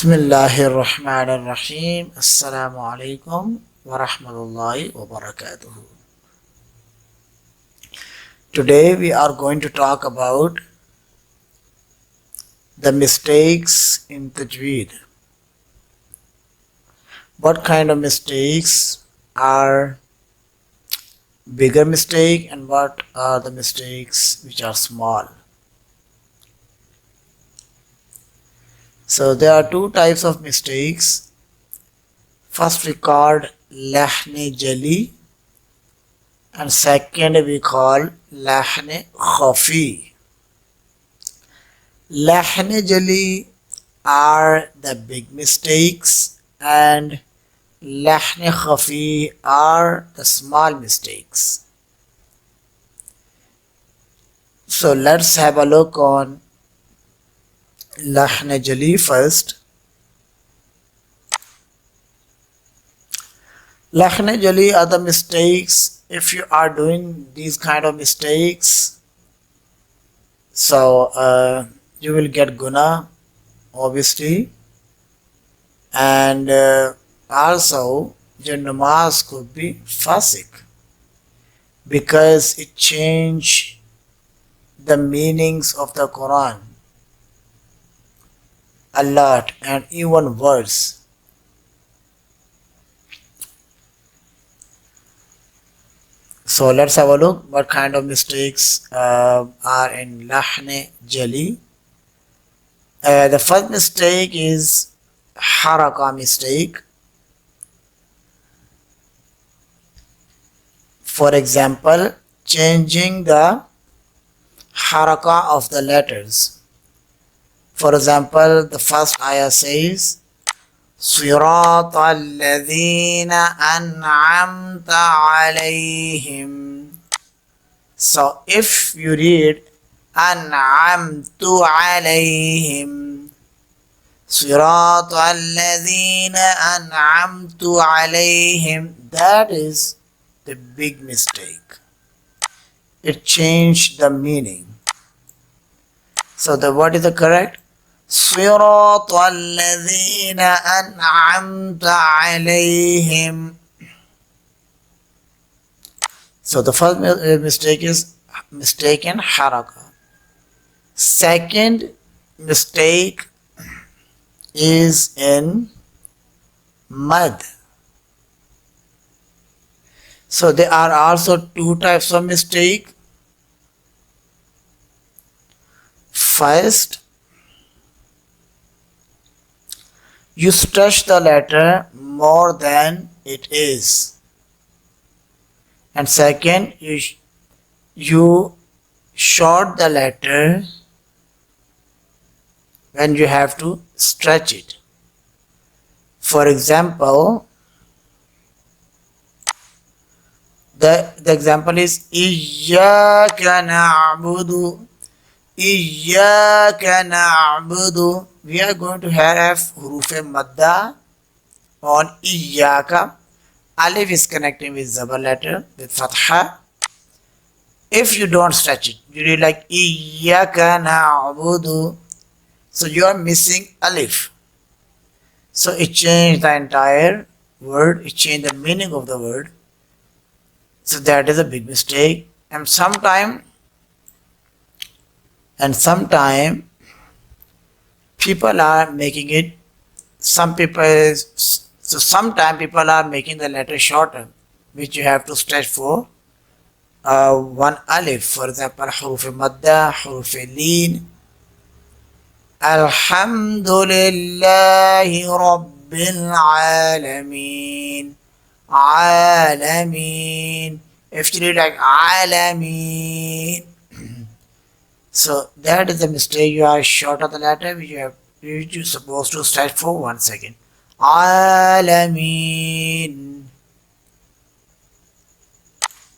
Bismillahirrahmanirrahim. Assalamu alaikum wa rahmatullahi wa barakatuhu. Today we are going to talk about the mistakes in Tajweed. What kind of mistakes are bigger mistake and what are the mistakes which are small. So there are two types of mistakes. First we called Lahne Jali and second we call lahne Khafi. Lahne Jali are the big mistakes and lahne Khafi are the small mistakes. So let's have a look on Lahne Jali first. Lahne Jali are the mistakes. If you are doing these kind of mistakes, so you will get guna, obviously, and also your namaz could be fasik because it changed the meanings of the Quran a lot and even worse. So let's have a look what kind of mistakes are in Lahne Jali. The first mistake is haraka mistake. For example, changing the haraka of the letters. For example, the first ayah says صراط الذين أنعمت عليهم. So if you read أنعمت عليهم صراط الذين أنعمت عليهم, that is the big mistake. It changed the meaning. So what is the correct? صراط الذين أنعمت عليهم. So the first mistake is mistaken haraka. Second mistake is in mad. So there are also two types of mistake. First, you stretch the letter more than it is. And second, you short the letter when you have to stretch it. For example, the example is Iyyaka na'budu. Iyyaka na'budu. We are going to have huruf madda on Iyyaka. Alif is connecting with Zabar letter with Fatha. If you don't stretch it, you read like Iyyaka na'budu. So you are missing Alif. So it changed the entire word. It changed the meaning of the word. So that is a big mistake. And sometime people are making it, sometimes people are making the letter shorter, which you have to stretch for one alif. For example, huruf madda, huruf leen. Alhamdulillahi Rabbil Alameen. Alameen. If you read like Alameen, so that is the mistake. You are short of the letter which you're supposed to stretch for 1 second. Alameen.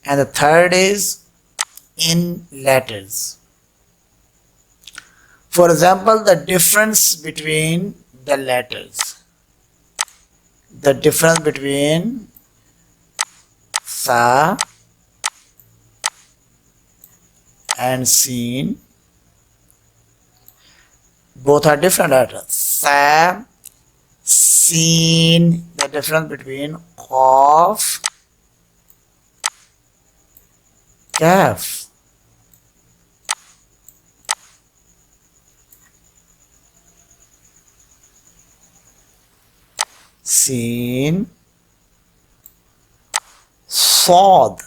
And the third is in letters. For example, the difference between the letters. The difference between Sa and Sin. Both are different letters. Sa Seen, the difference between Qaf, Kaf. Seen, Saad,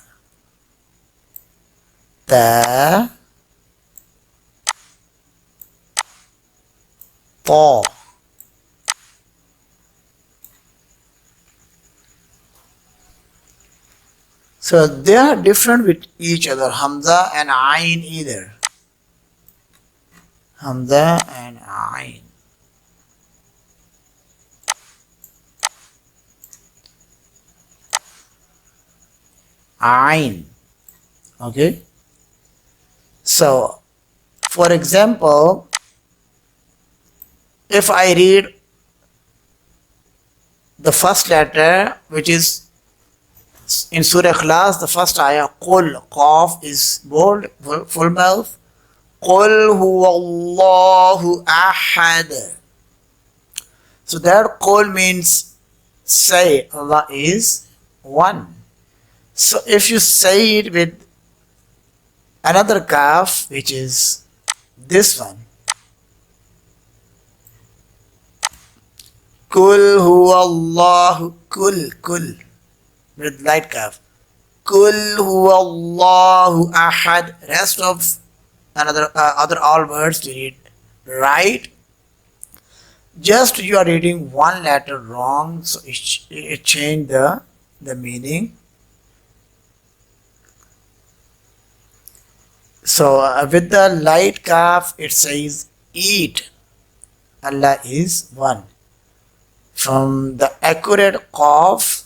Ta, Ta. So they are different with each other, Hamza and Ain either. Hamza and Ain. Ain. Okay. So, for example, if I read the first letter, which is in Surah Ikhlas, the first ayah, Qul, Qaf is bold, full mouth. Qul huwallahu ahad. So that Qul means say Allah is one. So if you say it with another kaf, which is this one, Kul huwallahu, kul, with light kaf. Kul huwallahu ahad. Rest of other all words to read right. Just you are reading one letter wrong, so it changed the meaning. So with the light kaf, it says eat. Allah is one. From the accurate qaf,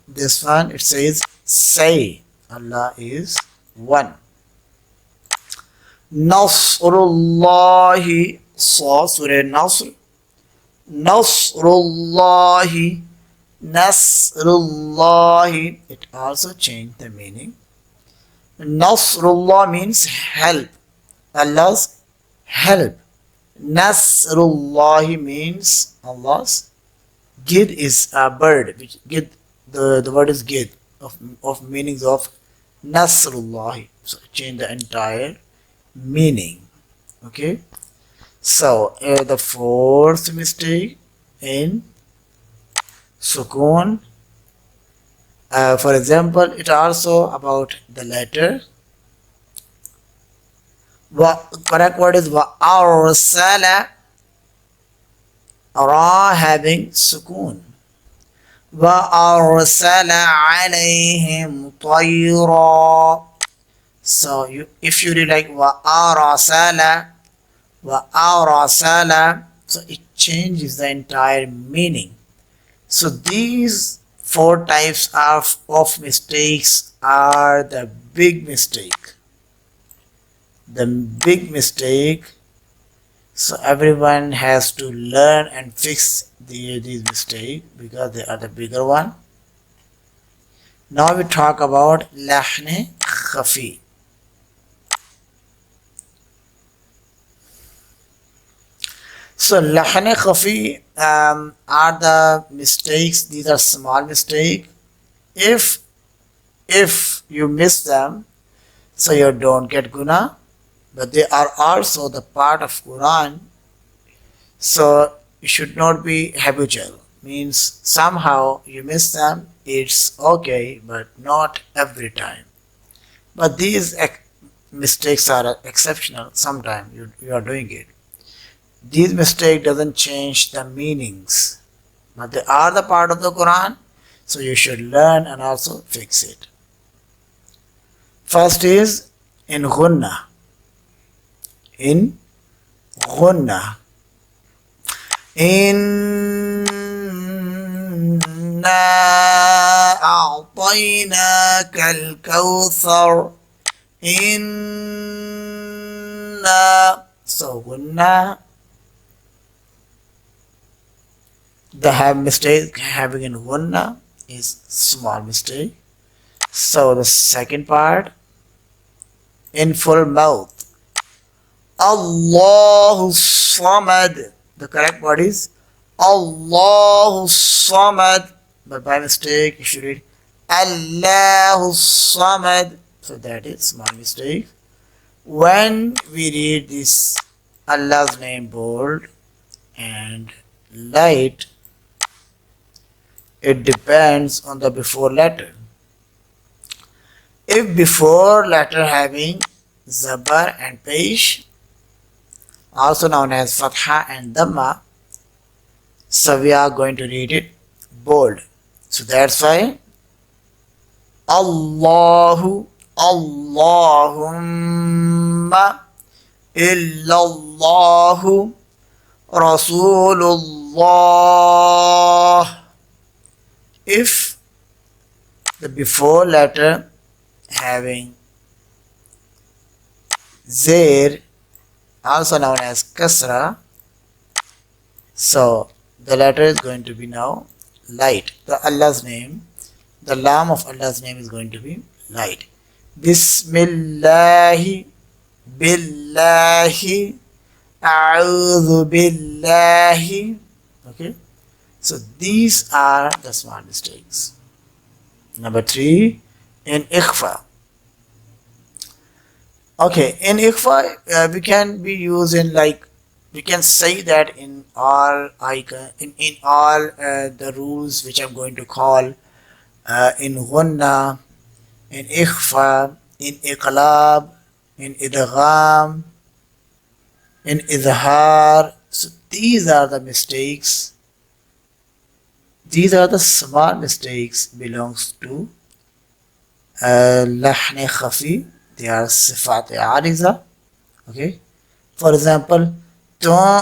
this one, it says say. Allah is one. Nasrullahi, Surah Nasr. Nasrullahi, Nasrullahi. It also changed the meaning. Nasrullah means help. Allah's help. Nasrullahi means Allah's. Gid is a bird. Which gid, the word is gid of meanings of Nasrullahi. So change the entire meaning. Okay. So the fourth mistake in Sukoon. For example, it also about the letter. Correct word is Arsala. Ra having Sukoon. Arsala alayhim tayra. So if you read like Arsala, so it changes the entire meaning. So these four types of mistakes are the big mistake. The big mistake. So everyone has to learn and fix these mistakes because they are the bigger one. Now we talk about Lahne Khafi. So Lahne Khafi are the mistakes. These are small mistakes. If you miss them, so you don't get guna, but they are also the part of Quran. So you should not be habitual. Means somehow you miss them, it's okay, but not every time. But these mistakes are exceptional. Sometimes you are doing it. These mistakes doesn't change the meanings, but they are the part of the Quran, so you should learn and also fix it. First is in Ghunna. In Ghunna. Inna a'tainaka al-kawthar. Inna. So Ghunna. The mistake having in Ghunna is small mistake. So the second part, in full mouth. Allahu Samad. The correct word is Allahu Samad. But by mistake, you should read Allahu Samad. So that is small mistake. When we read this Allah's name bold and light, it depends on the before letter. If before letter having Zabar and Pesh, also known as Fatha and Dhamma, so we are going to read it bold. So that's why Allahu, Allahumma, illallahu, Rasulullah. If the before letter having Zair, also known as Kasra, so the letter is going to be now light. The Allah's name, the lam of Allah's name is going to be light. Bismillahi, billahi, a'udhu billahi. Okay, so these are the small mistakes. Number 3, in ikhfa. Okay, in ikhfa we can be using, like, we can say that in all icon, in all the rules which I'm going to call, in ghunna, in ikhfa, in iqlab, in idgham, in izhar. So these are the mistakes. These are the small mistakes belongs to lahne Khafi. They are sifat ariza. Okay, for example,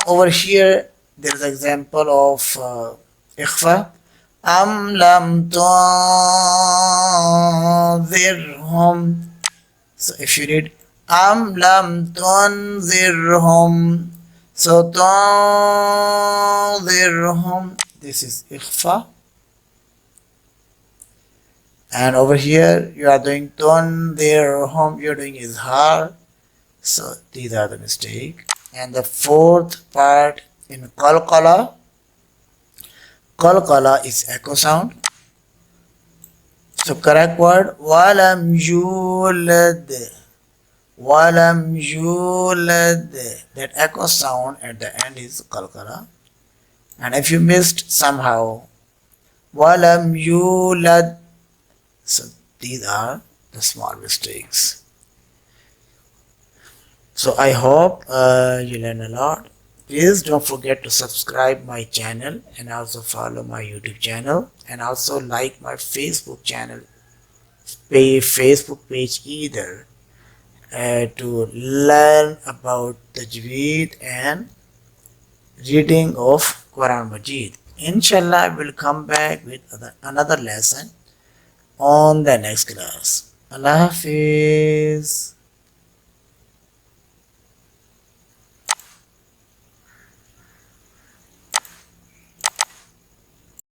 over here there is an example of ikhfa. Am lam tunzirhum. So if you read am lam tunzirhum, so tunzirhum, this is ikhfa. And over here you are doing tunzirhum, you are doing izhar. So these are the mistake. And the fourth part, in qalqala. Qalqala is echo sound. So correct word, walam yulad. Walam yulad. That echo sound at the end is qalqala. And if you missed somehow, walam yulad. So these are the small mistakes. So I hope you learn a lot. Please don't forget to subscribe my channel and also follow my YouTube channel, and also like my Facebook channel, Facebook page either, to learn about Tajweed and reading of Quran Majid. Inshallah, I will come back with another lesson on the next class. Allah Hafiz.